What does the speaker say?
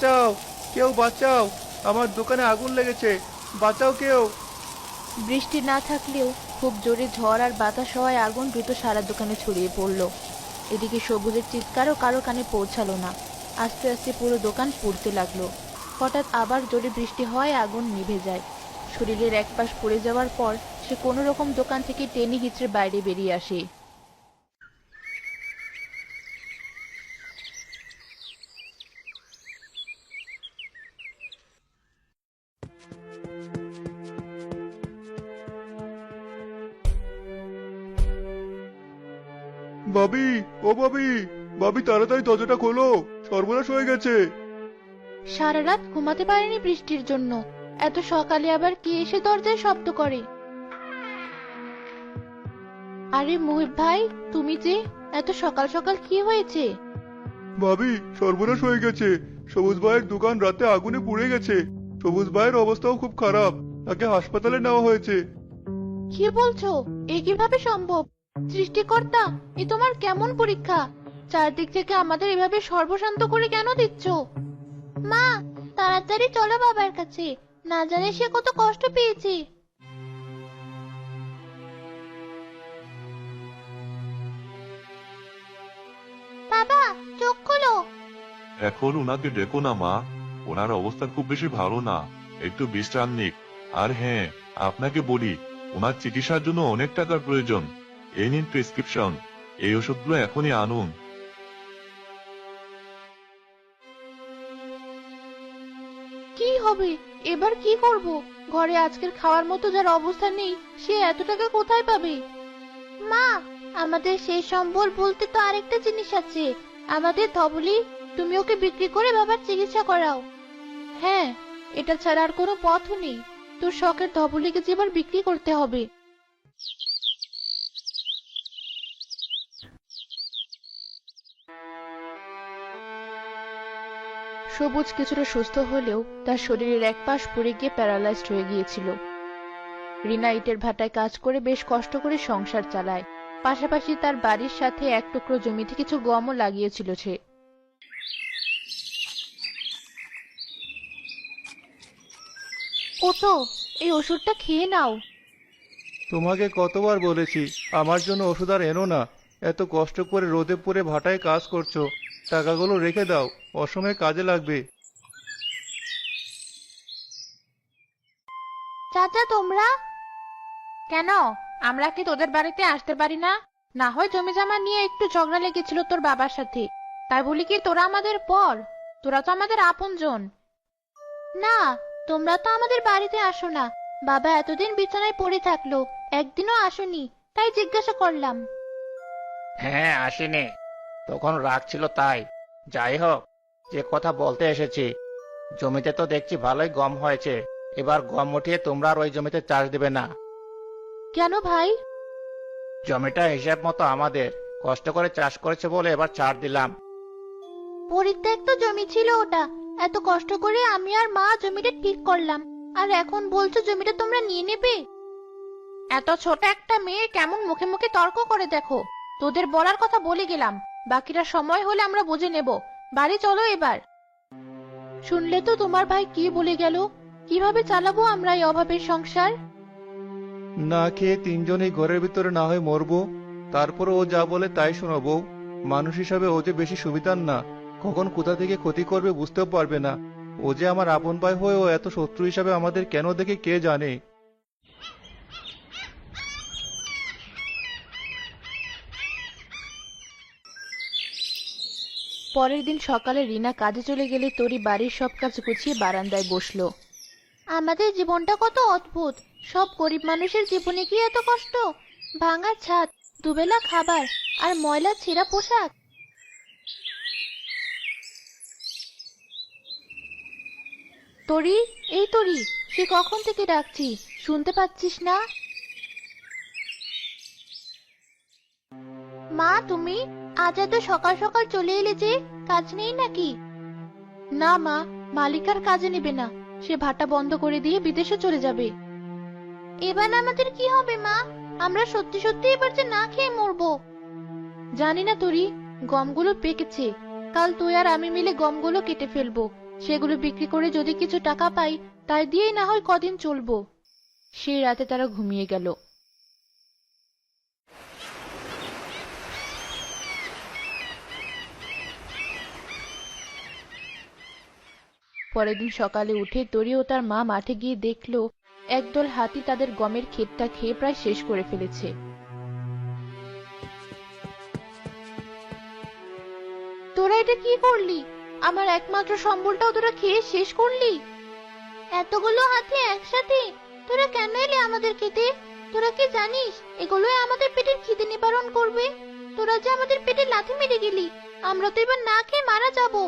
বাঁচাও, কেউ বাঁচাও, আমার দোকানে আগুন লেগেছে, বাঁচাও কেউ। বৃষ্টি না থাকলেও খুব জোরে ঝড় আর বাতাস হওয়ায় আগুন দ্রুত সারা দোকানে ছড়িয়ে পড়লো। এদিকে সবুজের চিৎকারও কারো কানে পৌঁছালো না। আস্তে আস্তে পুরো দোকান পুড়তে লাগলো। হঠাৎ আবার জোরে বৃষ্টি হওয়ায় আগুন নিভে যায়। শরীরের এক পাশ পুড়ে যাওয়ার পর সে কোনো রকম দোকান থেকে টেনে হিঁচড়ে বাইরে বেরিয়ে আসে। ভাবি, ও ভাবি, ভাবি তাড়াতাড়ি দরজাটা খোলো, সর্বনাশ হয়ে গেছে। সারা রাত ঘুমাতে পারেনি বৃষ্টির জন্য। এত সকালে আবার কে এসে দরজায় শব্দ করে? আরে মুহিব ভাই, তুমি যে, এত সকাল সকাল কি হয়েছে? ভাবি, সর্বনাশ হয়ে গেছে। সবুজ ভাইয়ের দোকান রাতে আগুনে পুড়ে গেছে। সবুজ ভাইয়ের অবস্থাও খুব খারাপ, তাকে হাসপাতালে নেওয়া হয়েছে। কি বলছো? এ কিভাবে সম্ভব? সৃষ্টিকর্তা, এ তোমার কেমন পরীক্ষা? চারদিক থেকে আমাদের এভাবে সর্বশান্ত করে কেন দিচ্ছ? মা, তাড়াতাড়ি চলো বাবার কাছে, না জানে সে কত কষ্ট পেয়েছে। বাবা, চোখ খোলো। এখন উনাকে ডেকো না মা, ওনার অবস্থা খুব বেশি ভালো না, একটু বিশ্রাম নিক। আর হ্যাঁ, আপনাকে বলি, ওনার চিকিৎসার জন্য অনেক টাকার প্রয়োজন। এই নিন প্রেসক্রিপশন, এই ওষুধগুলো এখনই আনুন। কি হবে এবার? কি করব? ঘরে আজকের খাওয়ার মতো যার অবস্থা নেই, সে এত টাকা কোথায় পাবে? মা, আমাদের সেই সম্বল বলতে তো আরেকটা জিনিস আছে, আমাদের ধবলি। তুমি ওকে বিক্রি করে বাবার চিকিৎসা করাও। হ্যাঁ, এটা ছাড়া আর কোনো পথও নেই। তোর শখের ধবলিকে যে এবার বিক্রি করতে হবে। সবুজ কিছুটা সুস্থ হলেও তার শরীরের এক পাশ পুড়ে গিয়ে প্যারালাইজড হয়ে গিয়েছিল। রিনা ইটের ভাটায় কাজ করে বেশ কষ্ট করে সংসার চালায়। পাশাপাশি তার বাড়ির সাথে এক টুকরো জমিতে কিছু গমও লাগিয়েছিল সে। ওঠো, এই ওষুধটা খেয়ে নাও। তোমাকে কতবার বলেছি আমার জন্য ওষুধ আর এনো না। এত কষ্ট করে রোদে পুড়ে ভাটায় কাজ করছো, টাকাগুলো রেখে দাও, অসময়ে কাজে লাগবে। চাচা, তোমরা কেন? আমরা কি তোদের বাড়িতে আসতে পারি না? না হয় জমি জমা নিয়ে একটু ঝগড়া লেগেছিল তোর বাবার সাথে, তাই বলি কি তোরা আমাদের পর? তোরা তো আমাদের আপনজন। না, তোমরা তো আমাদের বাড়িতে আসো না। বাবা এতদিন বিছানায় পড়ে থাকলো, একদিনও আসোনি, তাই জিজ্ঞাসা করলাম। হ্যাঁ, আসেনি, তখন রাগ ছিল তাই। যাই হোক, যে কথা বলতে এসেছি, জমিতে তো দেখছি ভালোই গম হয়েছে। এবার গম উঠিয়ে তোমরা আর ওই জমিতে চাষ দেবে না। কেন ভাই? জমিটা হিসাব মতো আমাদের, কষ্ট করে চাষ করেছে বলে এবার ছাড় দিলাম। পরিত্যক্ত জমি ছিল ওটা, এত কষ্ট করে আমি আর মা জমিটা ঠিক করলাম, আর এখন বলছো জমিটা তোমরা নিয়ে নেবে? এত ছোট একটা মেয়ে কেমন মুখে মুখে তর্ক করে দেখো। তোদের বলার কথা বলে গেলাম, বাকিটা সময় হলে আমরা বুঝে নেব। বাড়ি চলো এবার। শুনলে তো তোমার ভাই কি বলে গেল। কিভাবে চালাবো আমরা এই অভাবের সংসার? না খেয়ে তিনজনেই ঘরের ভিতরে না হয় মরবো, তারপর ও যা বলে তাই শোনাবো। মানুষ হিসাবে ও যে বেশি সুবিধার না, কখন কোথা থেকে ক্ষতি করবে বুঝতেও পারবে না। ও যে আমার আপন ভাই হয়ে ও এত শত্রু হিসাবে আমাদের কেন দেখে কে জানে। পরের দিন সকালে রিনা কাজে চলে গেলে তরি বাড়ির সব কাজ গুছিয়ে বারান্দায় বসলো। আমাদের জীবনটা কত অদ্ভুত। সব গরিব মানুষের জীবনে কি এত কষ্ট? ভাঙা ছাদ, দুবেলা খাবার, আর ময়লা ছেঁড়া পোশাক। তরি, এই তরি, সে কখন থেকে ডাকছি, শুনতে পাচ্ছিস না? মা, তুমি আজ এত সকাল সকাল চলে এলে যে, কাজ নেই নাকি? না মা, মালিক আর কাজে নেবে না, সে ভাটা বন্ধ করে দিয়ে বিদেশে চলে যাবে। এবার আমাদের কি হবে মা? আমরা সত্যি সত্যি এবার যে না খেয়ে মরবো। জানি না তরি, গমগুলো পেকেছে, কাল তুই আর আমি মিলে গমগুলো কেটে ফেলবো, সেগুলো বিক্রি করে যদি কিছু টাকা পাই তাই দিয়েই না হয় কদিন চলবো। সেই রাতে তারা ঘুমিয়ে গেল। পরের দিন সকালে উঠে তরি ও তার মা মাঠে গিয়ে দেখলো একদল হাতি তাদের গমের ক্ষেতটা খেয়ে প্রায় শেষ করে ফেলেছে। তোরা এটা কি করলি? আমার একমাত্র সম্বলটাও তোরা খেয়ে শেষ করলি? এতগুলো হাতি একসাথে তোরা কেন এলি আমাদের খেতে? তোরা কি জানিস এগুলোই আমাদের পেটের খিদে নিবারণ করবে? তোরা যে আমাদের পেটে লাথি মেরে গেলি, আমরা তো এবার না খেয়ে মারা যাবো।